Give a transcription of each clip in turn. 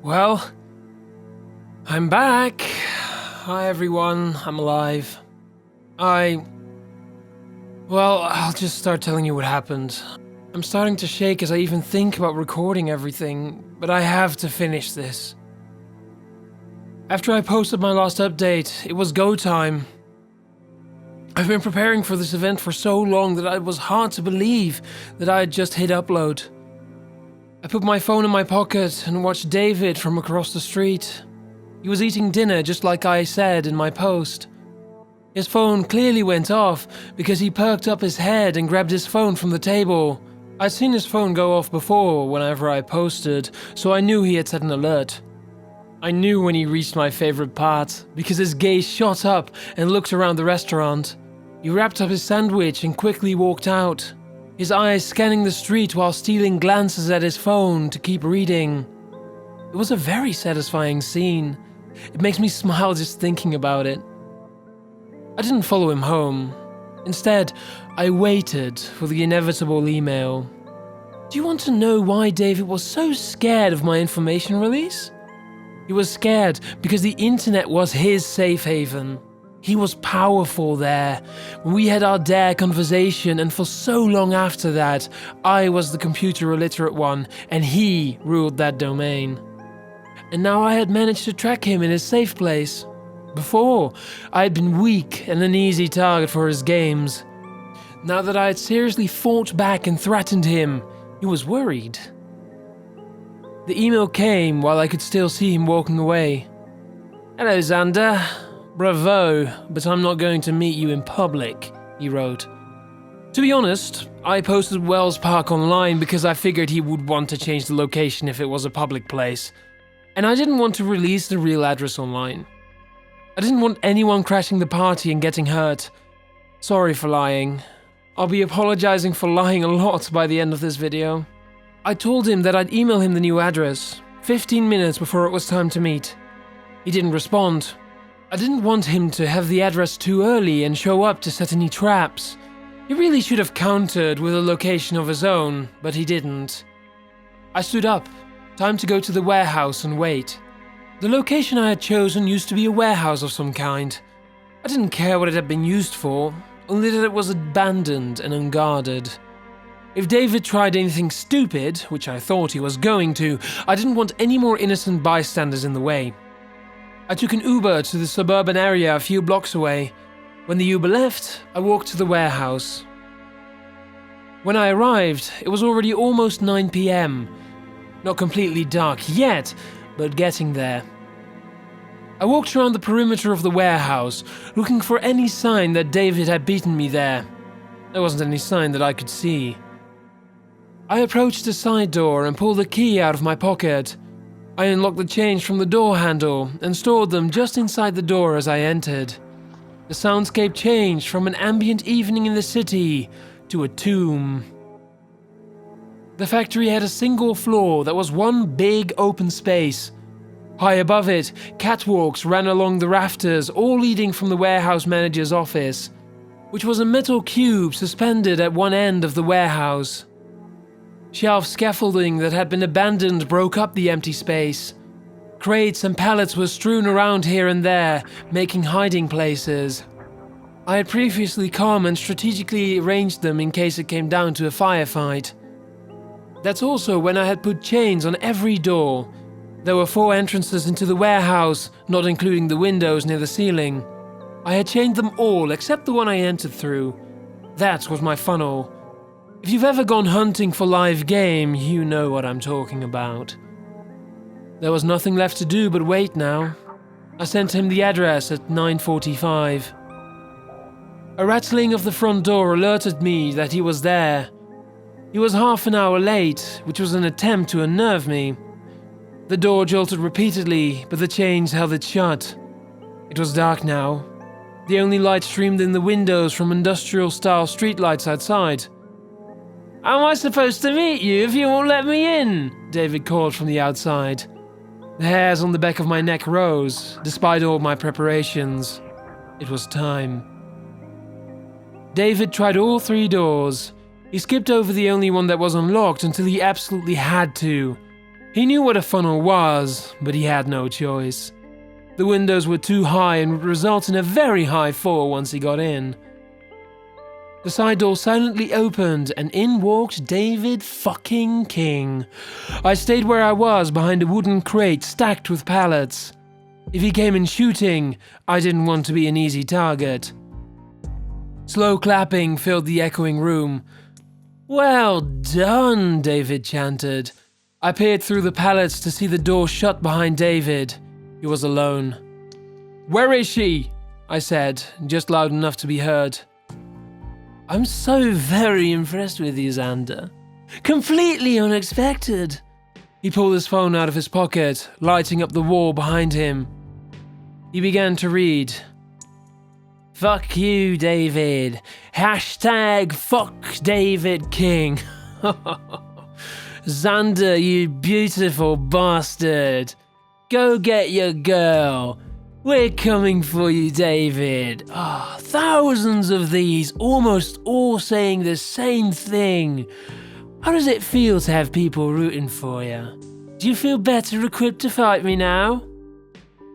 Well, I'm back. Hi everyone, I'm alive. Well, I'll just start telling you what happened. I'm starting to shake as I even think about recording everything, but I have to finish this. After I posted my last update, it was go time. I've been preparing for this event for so long that it was hard to believe that I had just hit upload. I put my phone in my pocket and watched David from across the street. He was eating dinner just like I said in my post. His phone clearly went off because he perked up his head and grabbed his phone from the table. I'd seen his phone go off before whenever I posted, so I knew he had set an alert. I knew when he reached my favorite part because his gaze shot up and looked around the restaurant. He wrapped up his sandwich and quickly walked out, his eyes scanning the street while stealing glances at his phone to keep reading. It was a very satisfying scene. It makes me smile just thinking about it. I didn't follow him home. Instead, I waited for the inevitable email. Do you want to know why David was so scared of my information release? He was scared because the internet was his safe haven. He was powerful there. We had our dare conversation, and for so long after that, I was the computer illiterate one, and he ruled that domain. And now I had managed to track him in his safe place. Before, I had been weak and an easy target for his games. Now that I had seriously fought back and threatened him, he was worried. The email came while I could still see him walking away. "Hello, Xander. Bravo, but I'm not going to meet you in public," he wrote. To be honest, I posted Wells Park online because I figured he would want to change the location if it was a public place. And I didn't want to release the real address online. I didn't want anyone crashing the party and getting hurt. Sorry for lying. I'll be apologizing for lying a lot by the end of this video. I told him that I'd email him the new address, 15 minutes before it was time to meet. He didn't respond. I didn't want him to have the address too early and show up to set any traps. He really should have countered with a location of his own, but he didn't. I stood up. Time to go to the warehouse and wait. The location I had chosen used to be a warehouse of some kind. I didn't care what it had been used for, only that it was abandoned and unguarded. If David tried anything stupid, which I thought he was going to, I didn't want any more innocent bystanders in the way. I took an Uber to the suburban area a few blocks away. When the Uber left, I walked to the warehouse. When I arrived, it was already almost 9 p.m. Not completely dark yet, but getting there. I walked around the perimeter of the warehouse, looking for any sign that David had beaten me there. There wasn't any sign that I could see. I approached the side door and pulled the key out of my pocket. I unlocked the change from the door handle and stored them just inside the door as I entered. The soundscape changed from an ambient evening in the city to a tomb. The factory had a single floor that was one big open space. High above it, catwalks ran along the rafters, all leading from the warehouse manager's office, which was a metal cube suspended at one end of the warehouse. Shelf scaffolding that had been abandoned broke up the empty space. Crates and pallets were strewn around here and there, making hiding places. I had previously come and strategically arranged them in case it came down to a firefight. That's also when I had put chains on every door. There were 4 entrances into the warehouse, not including the windows near the ceiling. I had chained them all except the one I entered through. That was my funnel. If you've ever gone hunting for live game, you know what I'm talking about. There was nothing left to do but wait now. I sent him the address at 9:45. A rattling of the front door alerted me that he was there. He was half an hour late, which was an attempt to unnerve me. The door jolted repeatedly, but the chains held it shut. It was dark now. The only light streamed in the windows from industrial-style streetlights outside. "How am I supposed to meet you if you won't let me in?" David called from the outside. The hairs on the back of my neck rose, despite all my preparations. It was time. David tried all 3 doors. He skipped over the only one that was unlocked until he absolutely had to. He knew what a funnel was, but he had no choice. The windows were too high and would result in a very high fall once he got in. The side door silently opened and in walked David fucking King. I stayed where I was behind a wooden crate stacked with pallets. If he came in shooting, I didn't want to be an easy target. Slow clapping filled the echoing room. "Well done," David chanted. I peered through the pallets to see the door shut behind David. He was alone. "Where is she?" I said, just loud enough to be heard. "I'm so very impressed with you, Xander. Completely unexpected." He pulled his phone out of his pocket, lighting up the wall behind him. He began to read. "Fuck you, David. Hashtag fuck David King. Xander, you beautiful bastard. Go get your girl. We're coming for you, David. Thousands of these, almost all saying the same thing. How does it feel to have people rooting for you? Do you feel better equipped to fight me now?"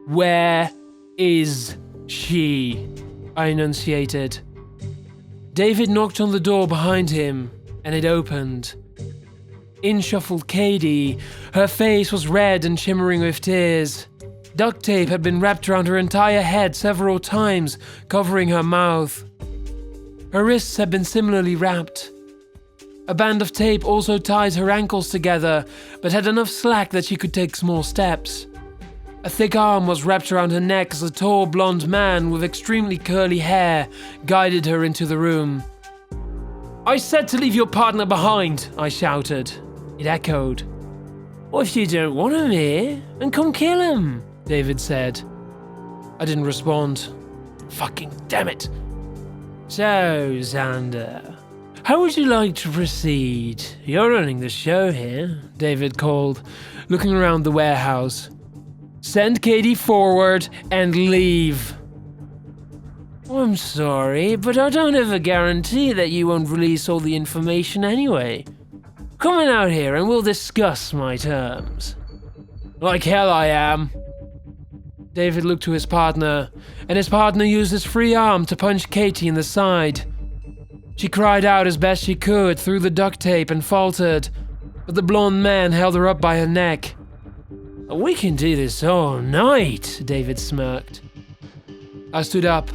"Where is she?" I enunciated. David knocked on the door behind him, and it opened. In shuffled Katie. Her face was red and shimmering with tears. Duct tape had been wrapped around her entire head several times, covering her mouth. Her wrists had been similarly wrapped. A band of tape also tied her ankles together, but had enough slack that she could take small steps. A thick arm was wrapped around her neck as a tall blonde man with extremely curly hair guided her into the room. "I said to leave your partner behind," I shouted. It echoed. "What if you don't want him here? And come kill him," David said. I didn't respond. Fucking damn it. "So, Xander, how would you like to proceed? You're running the show here," David called, looking around the warehouse. "Send Katie forward and leave." "I'm sorry, but I don't have a guarantee that you won't release all the information anyway. Come on out here and we'll discuss my terms." "Like hell I am." David looked to his partner, and his partner used his free arm to punch Katie in the side. She cried out as best she could through the duct tape and faltered, but the blonde man held her up by her neck. "We can do this all night," David smirked. I stood up.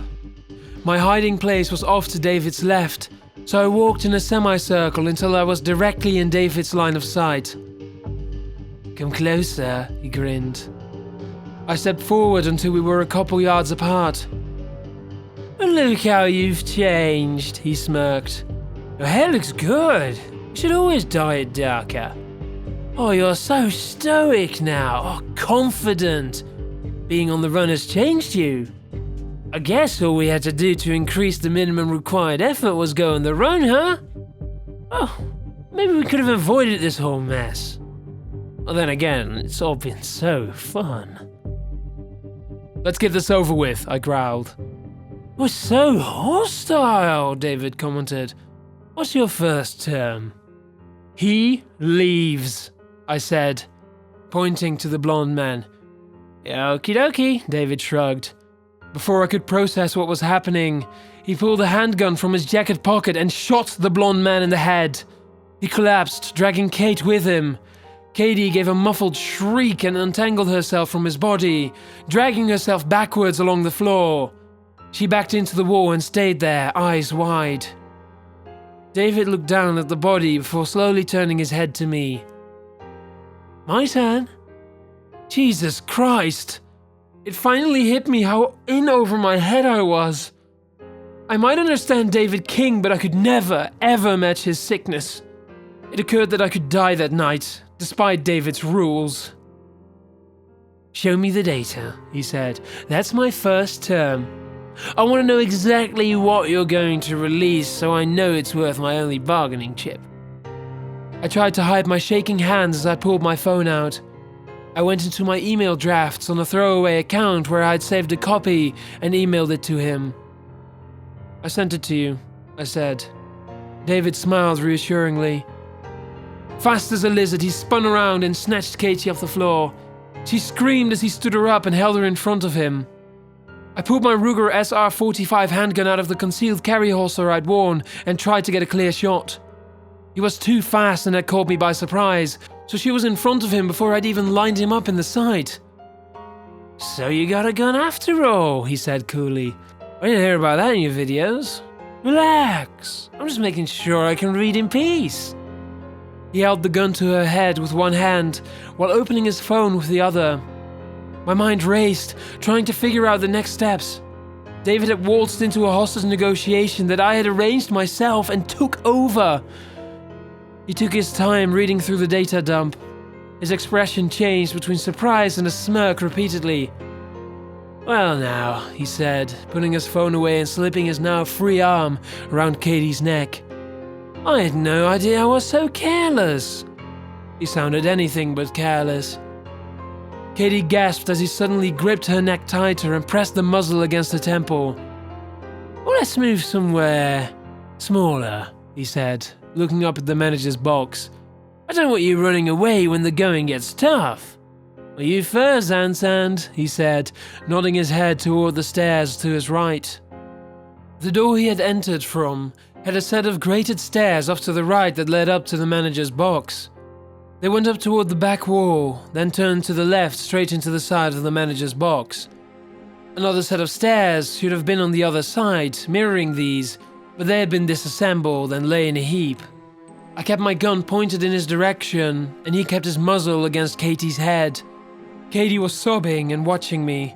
My hiding place was off to David's left, so I walked in a semicircle until I was directly in David's line of sight. "Come closer," he grinned. I stepped forward until we were a couple yards apart. "Look how you've changed," he smirked. "Your hair looks good. You should always dye it darker. Oh, you're so stoic now. Oh, confident. Being on the run has changed you. I guess all we had to do to increase the minimum required effort was go on the run, huh? Oh, maybe we could have avoided this whole mess. Well, then again, it's all been so fun." "Let's get this over with," I growled. "We're so hostile," David commented. "What's your first term?" "He leaves," I said, pointing to the blonde man. "Okie dokie," David shrugged. Before I could process what was happening, he pulled a handgun from his jacket pocket and shot the blonde man in the head. He collapsed, dragging Kate with him. Katie gave a muffled shriek and untangled herself from his body, dragging herself backwards along the floor. She backed into the wall and stayed there, eyes wide. David looked down at the body before slowly turning his head to me. "My turn?" Jesus Christ! It finally hit me how in over my head I was. I might understand David King, but I could never, ever match his sickness. It occurred that I could die that night, despite David's rules. "Show me the data," he said. "That's my first term. I want to know exactly what you're going to release so I know it's worth my only bargaining chip." I tried to hide my shaking hands as I pulled my phone out. I went into my email drafts on a throwaway account where I'd saved a copy and emailed it to him. "I sent it to you," I said. David smiled reassuringly. Fast as a lizard, he spun around and snatched Katie off the floor. She screamed as he stood her up and held her in front of him. I pulled my Ruger SR-45 handgun out of the concealed carry holster I'd worn and tried to get a clear shot. He was too fast and had caught me by surprise, so she was in front of him before I'd even lined him up in the sight. "So you got a gun after all," he said coolly. "I didn't hear about that in your videos. Relax, I'm just making sure I can read in peace." He held the gun to her head with one hand while opening his phone with the other. My mind raced, trying to figure out the next steps. David had waltzed into a hostage negotiation that I had arranged myself and took over. He took his time reading through the data dump. His expression changed between surprise and a smirk repeatedly. "Well now," he said, putting his phone away and slipping his now free arm around Katie's neck. "I had no idea I was so careless." He sounded anything but careless. Katie gasped as he suddenly gripped her neck tighter and pressed the muzzle against her temple. "Well, let's move somewhere smaller," he said, looking up at the manager's box. "I don't want you running away when the going gets tough." "Well, you first, Ansand," he said, nodding his head toward the stairs to his right. The door he had entered from had a set of grated stairs off to the right that led up to the manager's box. They went up toward the back wall, then turned to the left straight into the side of the manager's box. Another set of stairs should have been on the other side, mirroring these, but they had been disassembled and lay in a heap. I kept my gun pointed in his direction, and he kept his muzzle against Katie's head. Katie was sobbing and watching me.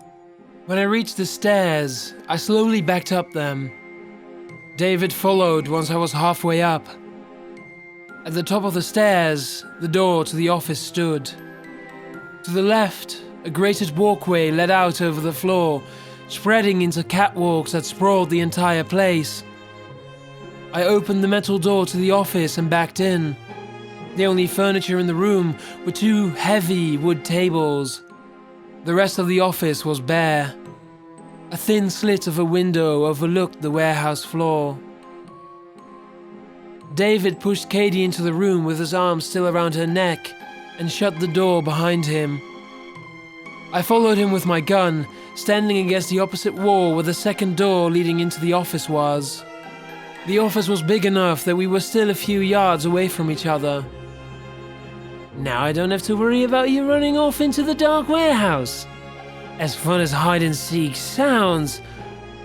When I reached the stairs, I slowly backed up them. David followed once I was halfway up. At the top of the stairs, the door to the office stood. To the left, a grated walkway led out over the floor, spreading into catwalks that sprawled the entire place. I opened the metal door to the office and backed in. The only furniture in the room were two heavy wood tables. The rest of the office was bare. A thin slit of a window overlooked the warehouse floor. David pushed Katie into the room with his arms still around her neck and shut the door behind him. I followed him with my gun, standing against the opposite wall where the second door leading into the office was. The office was big enough that we were still a few yards away from each other. "Now I don't have to worry about you running off into the dark warehouse. As fun as hide and seek sounds,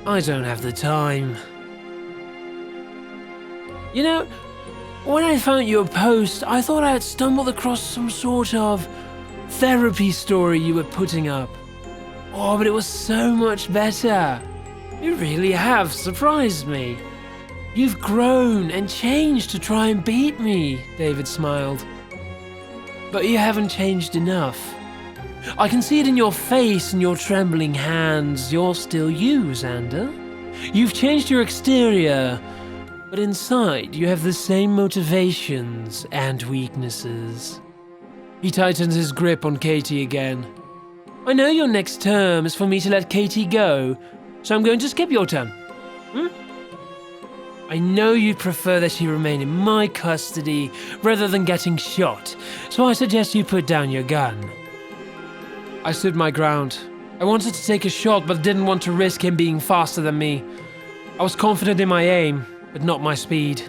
I don't have the time." "You know, when I found your post, I thought I had stumbled across some sort of therapy story you were putting up. Oh, but it was so much better. You really have surprised me. You've grown and changed to try and beat me," David smiled. "But you haven't changed enough. I can see it in your face and your trembling hands. You're still you, Xander. You've changed your exterior, but inside you have the same motivations and weaknesses." He tightened his grip on Katie again. "I know your next term is for me to let Katie go, so I'm going to skip your turn. I know you'd prefer that she remain in my custody rather than getting shot, so I suggest you put down your gun." I stood my ground. I wanted to take a shot, but didn't want to risk him being faster than me. I was confident in my aim, but not my speed.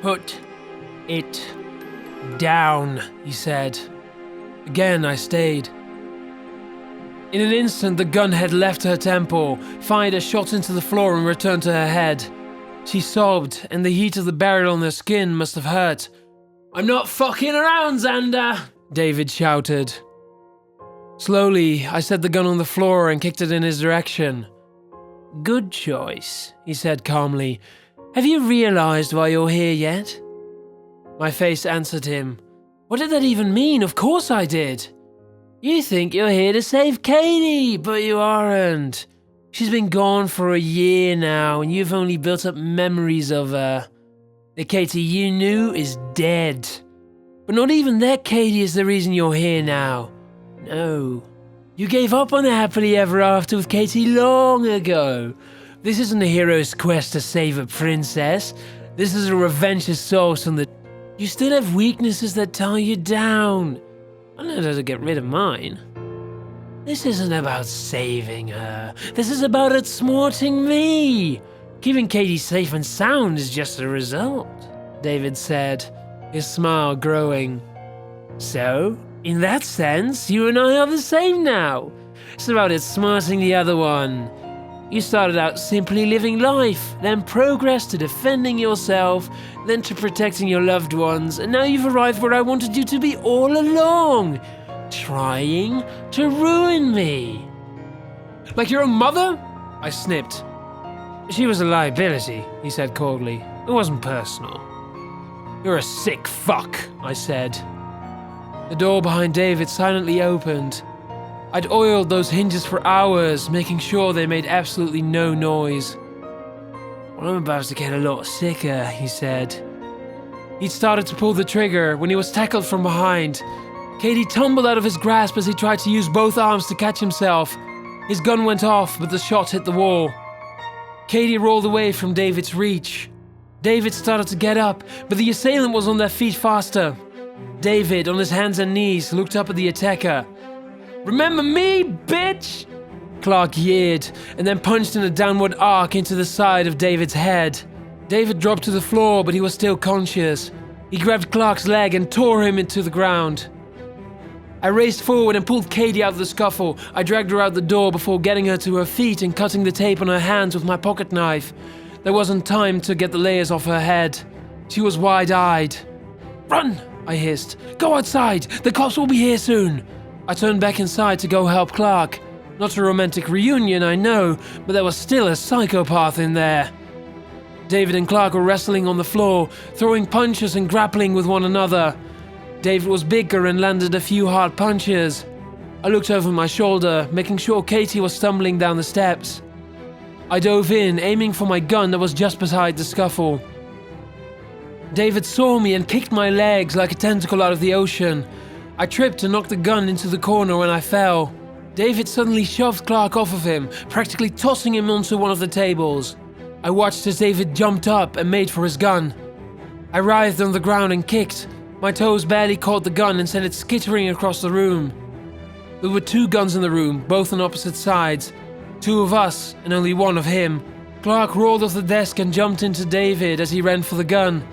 "Put it down," he said. Again, I stayed. In an instant, the gun had left her temple, fired a shot into the floor and returned to her head. She sobbed, and the heat of the barrel on her skin must have hurt. "I'm not fucking around, Xander!" David shouted. Slowly, I set the gun on the floor and kicked it in his direction. "Good choice," he said calmly. "Have you realized why you're here yet?" My face answered him. What did that even mean? Of course I did. "You think you're here to save Katie, but you aren't. She's been gone for a year now, and you've only built up memories of her. The Katie you knew is dead. But not even that Katie is the reason you're here now. No. You gave up on the happily ever after with Katie long ago. This isn't a hero's quest to save a princess. This is a revenge assault on the You still have weaknesses that tie you down. I know how to get rid of mine. This isn't about saving her. This is about outsmarting me. Keeping Katie safe and sound is just a result, David said, his smile growing. So, in that sense, you and I are the same now. It's about outsmarting the other one. You started out simply living life, then progressed to defending yourself, then to protecting your loved ones, and now you've arrived where I wanted you to be all along, trying to ruin me. Like your own mother? I snipped. She was a liability, he said coldly. It wasn't personal. You're a sick fuck, I said. The door behind David silently opened. I'd oiled those hinges for hours, making sure they made absolutely no noise. Well, I'm about to get a lot sicker, he said. He'd started to pull the trigger when he was tackled from behind. Katie tumbled out of his grasp as he tried to use both arms to catch himself. His gun went off, but the shot hit the wall. Katie rolled away from David's reach. David started to get up, but the assailant was on their feet faster. David, on his hands and knees, looked up at the attacker. Remember me, bitch? Clark yeered, and then punched in a downward arc into the side of David's head. David dropped to the floor, but he was still conscious. He grabbed Clark's leg and tore him into the ground. I raced forward and pulled Katie out of the scuffle. I dragged her out the door before getting her to her feet and cutting the tape on her hands with my pocket knife. There wasn't time to get the layers off her head. She was wide-eyed. Run! I hissed. Go outside! The cops will be here soon! I turned back inside to go help Clark. Not a romantic reunion, I know, but there was still a psychopath in there. David and Clark were wrestling on the floor, throwing punches and grappling with one another. David was bigger and landed a few hard punches. I looked over my shoulder, making sure Katie was stumbling down the steps. I dove in, aiming for my gun that was just beside the scuffle. David saw me and kicked my legs like a tentacle out of the ocean. I tripped and knocked the gun into the corner when I fell. David suddenly shoved Clark off of him, practically tossing him onto one of the tables. I watched as David jumped up and made for his gun. I writhed on the ground and kicked. My toes barely caught the gun and sent it skittering across the room. There were 2 guns in the room, both on opposite sides. 2 of us and only 1 of him. Clark rolled off the desk and jumped into David as he ran for the gun.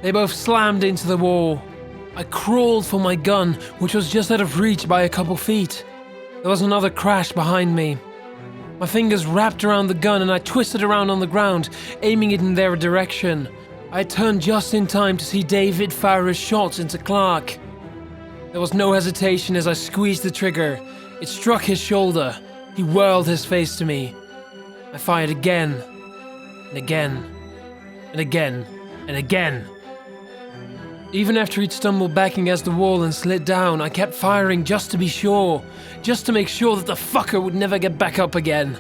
They both slammed into the wall. I crawled for my gun, which was just out of reach by a couple feet. There was another crash behind me. My fingers wrapped around the gun and I twisted around on the ground, aiming it in their direction. I turned just in time to see David fire his shots into Clark. There was no hesitation as I squeezed the trigger. It struck his shoulder. He whirled his face to me. I fired again, and again, and again, and again. Even after he'd stumbled back against the wall and slid down, I kept firing just to be sure. Just to make sure that the fucker would never get back up again.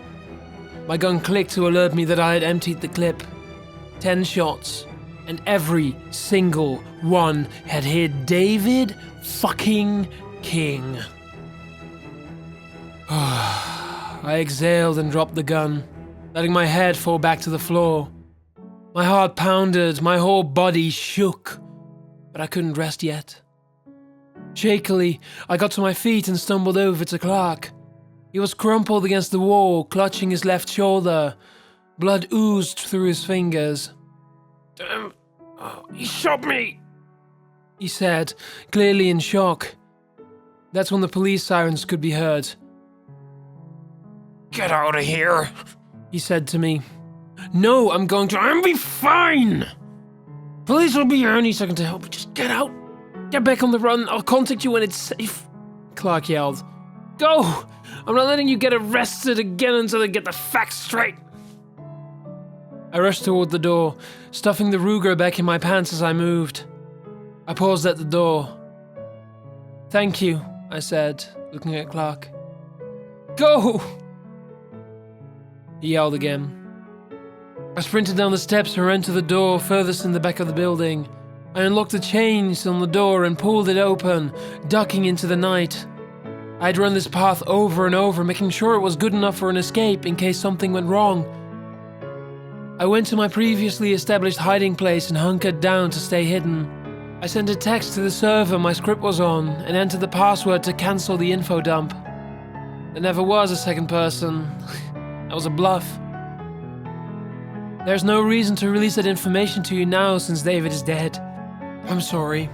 My gun clicked to alert me that I had emptied the clip. 10 shots, and every single one had hit David fucking King. I exhaled and dropped the gun, letting my head fall back to the floor. My heart pounded, my whole body shook. But I couldn't rest yet. Shakily, I got to my feet and stumbled over to Clark. He was crumpled against the wall, clutching his left shoulder. Blood oozed through his fingers. Damn, he shot me, he said, clearly in shock. That's when the police sirens could be heard. Get out of here, he said to me. No, I'm be fine. Police will be here any second to help. Just get out. Get back on the run. I'll contact you when it's safe, Clark yelled. Go! I'm not letting you get arrested again until I get the facts straight. I rushed toward the door, stuffing the Ruger back in my pants as I moved. I paused at the door. Thank you, I said, looking at Clark. Go! He yelled again. I sprinted down the steps and ran to the door furthest in the back of the building. I unlocked the chains on the door and pulled it open, ducking into the night. I'd run this path over and over, making sure it was good enough for an escape in case something went wrong. I went to my previously established hiding place and hunkered down to stay hidden. I sent a text to the server my script was on and entered the password to cancel the info dump. There never was a second person. That was a bluff. There's no reason to release that information to you now since David is dead. I'm sorry.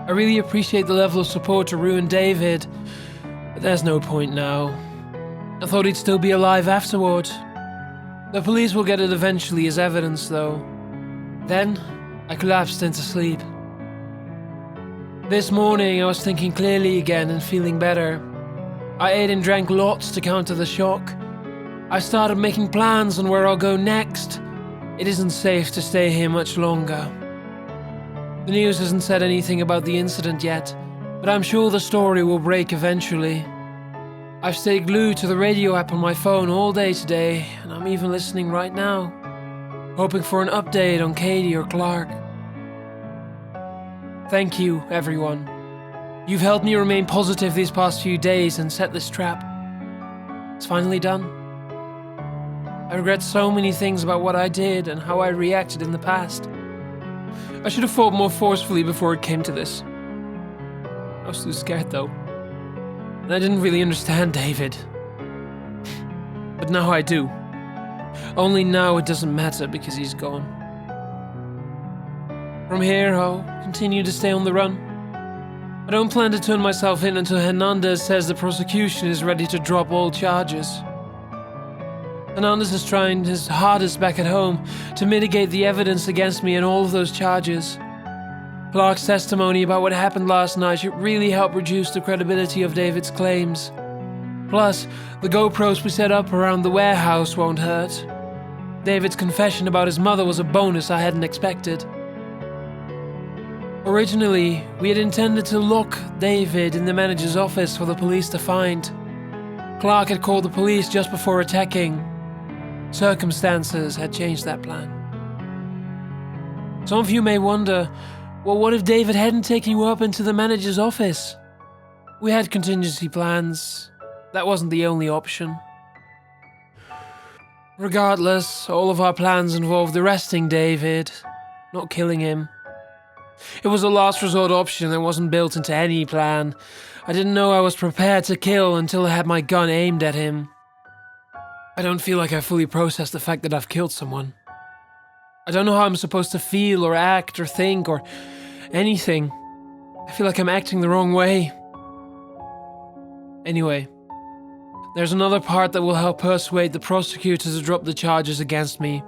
I really appreciate the level of support to ruin David, but there's no point now. I thought he'd still be alive afterward. The police will get it eventually as evidence, though. Then, I collapsed into sleep. This morning, I was thinking clearly again and feeling better. I ate and drank lots to counter the shock. I started making plans on where I'll go next. It isn't safe to stay here much longer. The news hasn't said anything about the incident yet, but I'm sure the story will break eventually. I've stayed glued to the radio app on my phone all day today, and I'm even listening right now, hoping for an update on Katie or Clark. Thank you, everyone. You've helped me remain positive these past few days and set this trap. It's finally done. I regret so many things about what I did and how I reacted in the past. I should have fought more forcefully before it came to this. I was too scared, though. And I didn't really understand David. But now I do. Only now it doesn't matter because he's gone. From here, I'll continue to stay on the run. I don't plan to turn myself in until Hernandez says the prosecution is ready to drop all charges. Hernandez is trying his hardest back at home to mitigate the evidence against me in all of those charges. Clark's testimony about what happened last night should really help reduce the credibility of David's claims. Plus, the GoPros we set up around the warehouse won't hurt. David's confession about his mother was a bonus I hadn't expected. Originally, we had intended to lock David in the manager's office for the police to find. Clark had called the police just before attacking. Circumstances had changed that plan. Some of you may wonder, well, what if David hadn't taken you up into the manager's office? We had contingency plans. That wasn't the only option. Regardless, all of our plans involved arresting David, not killing him. It was a last resort option that wasn't built into any plan. I didn't know I was prepared to kill until I had my gun aimed at him. I don't feel like I fully processed the fact that I've killed someone. I don't know how I'm supposed to feel or act or think or anything. I feel like I'm acting the wrong way. Anyway, there's another part that will help persuade the prosecutor to drop the charges against me.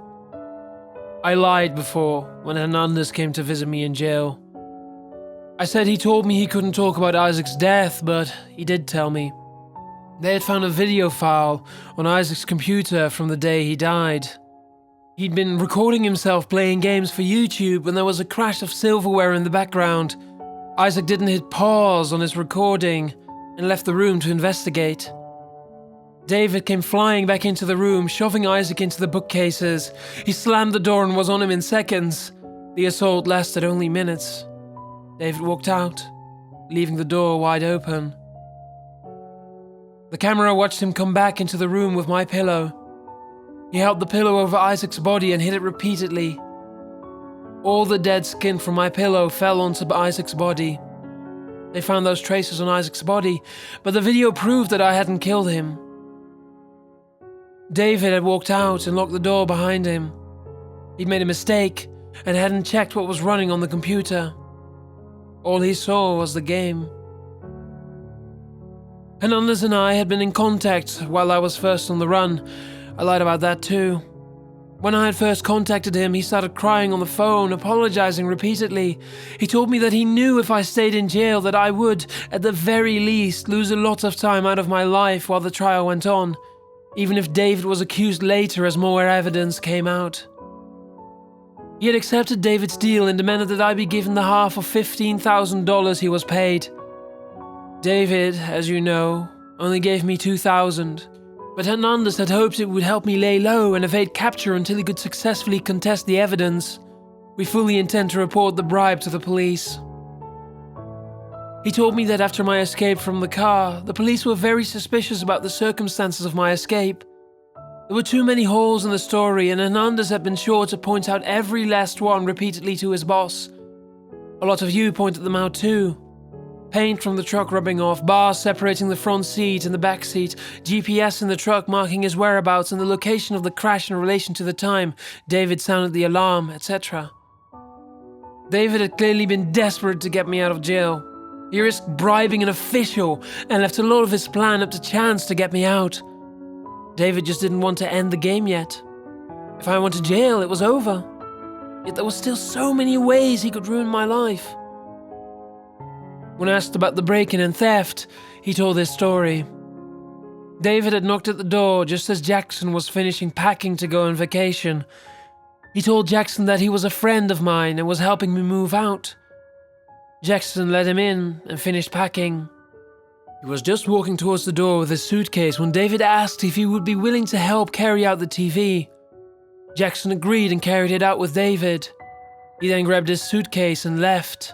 I lied before when Hernandez came to visit me in jail. I said he told me he couldn't talk about Isaac's death, but he did tell me. They had found a video file on Isaac's computer from the day he died. He'd been recording himself playing games for YouTube when there was a crash of silverware in the background. Isaac didn't hit pause on his recording and left the room to investigate. David came flying back into the room, shoving Isaac into the bookcases. He slammed the door and was on him in seconds. The assault lasted only minutes. David walked out, leaving the door wide open. The camera watched him come back into the room with my pillow. He held the pillow over Isaac's body and hit it repeatedly. All the dead skin from my pillow fell onto Isaac's body. They found those traces on Isaac's body, but the video proved that I hadn't killed him. David had walked out and locked the door behind him. He'd made a mistake and hadn't checked what was running on the computer. All he saw was the game. Hernandez and I had been in contact while I was first on the run. I lied about that too. When I had first contacted him, he started crying on the phone, apologizing repeatedly. He told me that he knew if I stayed in jail that I would, at the very least, lose a lot of time out of my life while the trial went on, even if David was accused later as more evidence came out. He had accepted David's deal and demanded that I be given the half of $15,000 he was paid. David, as you know, only gave me $2,000, but Hernandez had hoped it would help me lay low and evade capture until he could successfully contest the evidence. We fully intend to report the bribe to the police. He told me that after my escape from the car, the police were very suspicious about the circumstances of my escape. There were too many holes in the story, and Hernandez had been sure to point out every last one repeatedly to his boss. A lot of you pointed them out too. Paint from the truck rubbing off, bars separating the front seat and the back seat, GPS in the truck marking his whereabouts and the location of the crash in relation to the time David sounded the alarm, etc. David had clearly been desperate to get me out of jail. He risked bribing an official and left a lot of his plan up to chance to get me out. David just didn't want to end the game yet. If I went to jail, it was over. Yet there were still so many ways he could ruin my life. When asked about the break-in and theft, he told his story. David had knocked at the door just as Jackson was finishing packing to go on vacation. He told Jackson that he was a friend of mine and was helping me move out. Jackson let him in and finished packing. He was just walking towards the door with his suitcase when David asked if he would be willing to help carry out the TV. Jackson agreed and carried it out with David. He then grabbed his suitcase and left,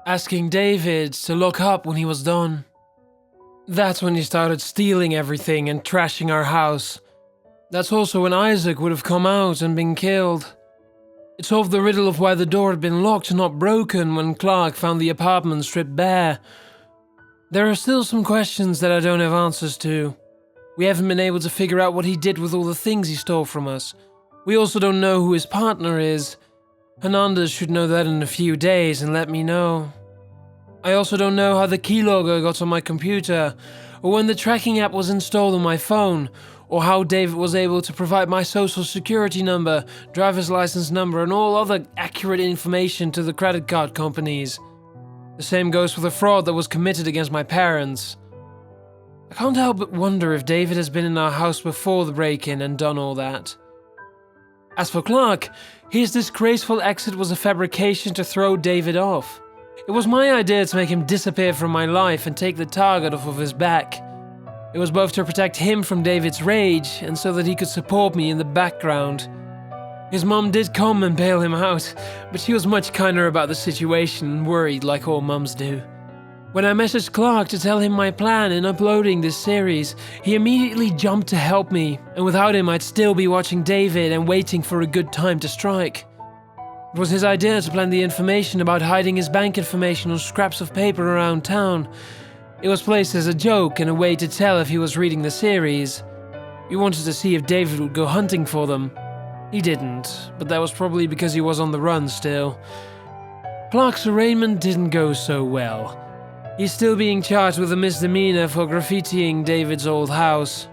asking David to lock up when he was done. That's when he started stealing everything and trashing our house. That's also when Isaac would have come out and been killed. It solved the riddle of why the door had been locked and not broken when Clark found the apartment stripped bare. There are still some questions that I don't have answers to. We haven't been able to figure out what he did with all the things he stole from us. We also don't know who his partner is. Hernandez should know that in a few days and let me know. I also don't know how the keylogger got on my computer, or when the tracking app was installed on my phone, or how David was able to provide my social security number, driver's license number, and all other accurate information to the credit card companies. The same goes for the fraud that was committed against my parents. I can't help but wonder if David has been in our house before the break-in and done all that. As for Clark, his disgraceful exit was a fabrication to throw David off. It was my idea to make him disappear from my life and take the target off of his back. It was both to protect him from David's rage and so that he could support me in the background. His mom did come and bail him out, but she was much kinder about the situation and worried like all mums do. When I messaged Clark to tell him my plan in uploading this series, he immediately jumped to help me, and without him I'd still be watching David and waiting for a good time to strike. It was his idea to plant the information about hiding his bank information on scraps of paper around town. It was placed as a joke and a way to tell if he was reading the series. We wanted to see if David would go hunting for them. He didn't, but that was probably because he was on the run still. Clark's arraignment didn't go so well. He's still being charged with a misdemeanor for graffitiing David's old house.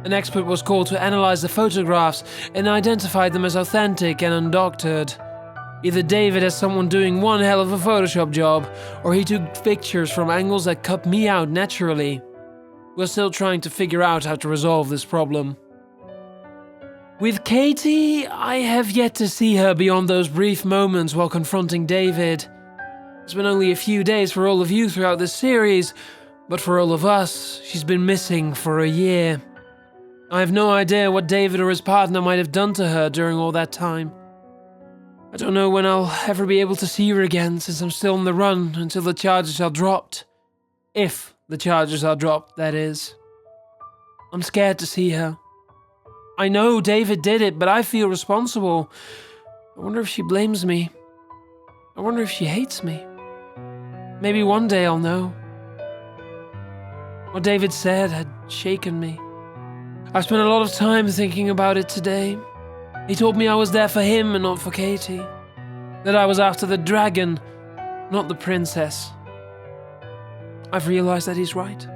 An expert was called to analyze the photographs and identified them as authentic and undoctored. Either David has someone doing one hell of a Photoshop job, or he took pictures from angles that cut me out naturally. We're still trying to figure out how to resolve this problem. With Katie, I have yet to see her beyond those brief moments while confronting David. It's been only a few days for all of you throughout this series, but for all of us, she's been missing for a year. I have no idea what David or his partner might have done to her during all that time. I don't know when I'll ever be able to see her again since I'm still on the run until the charges are dropped. If the charges are dropped, that is. I'm scared to see her. I know David did it, but I feel responsible. I wonder if she blames me. I wonder if she hates me. Maybe one day I'll know. What David said had shaken me. I've spent a lot of time thinking about it today. He told me I was there for him and not for Katie. That I was after the dragon, not the princess. I've realized that he's right.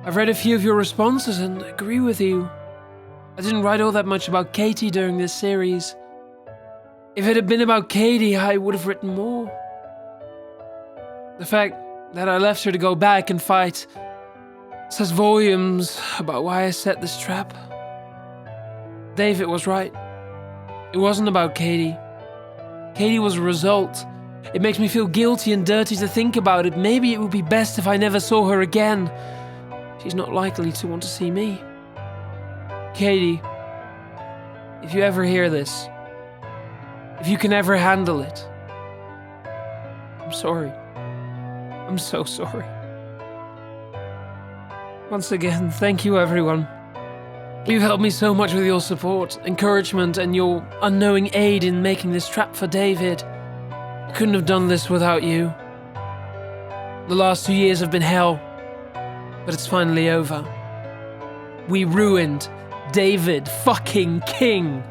I've read a few of your responses and agree with you. I didn't write all that much about Katie during this series. If it had been about Katie, I would have written more. The fact that I left her to go back and fight says volumes about why I set this trap. David was right. It wasn't about Katie. Katie was a result. It makes me feel guilty and dirty to think about it. Maybe it would be best if I never saw her again. She's not likely to want to see me. Katie, if you ever hear this, if you can ever handle it, I'm sorry. I'm so sorry. Once again, thank you everyone. You've helped me so much with your support, encouragement, and your unknowing aid in making this trap for David. I couldn't have done this without you. The last 2 years have been hell, but it's finally over. We ruined David fucking King.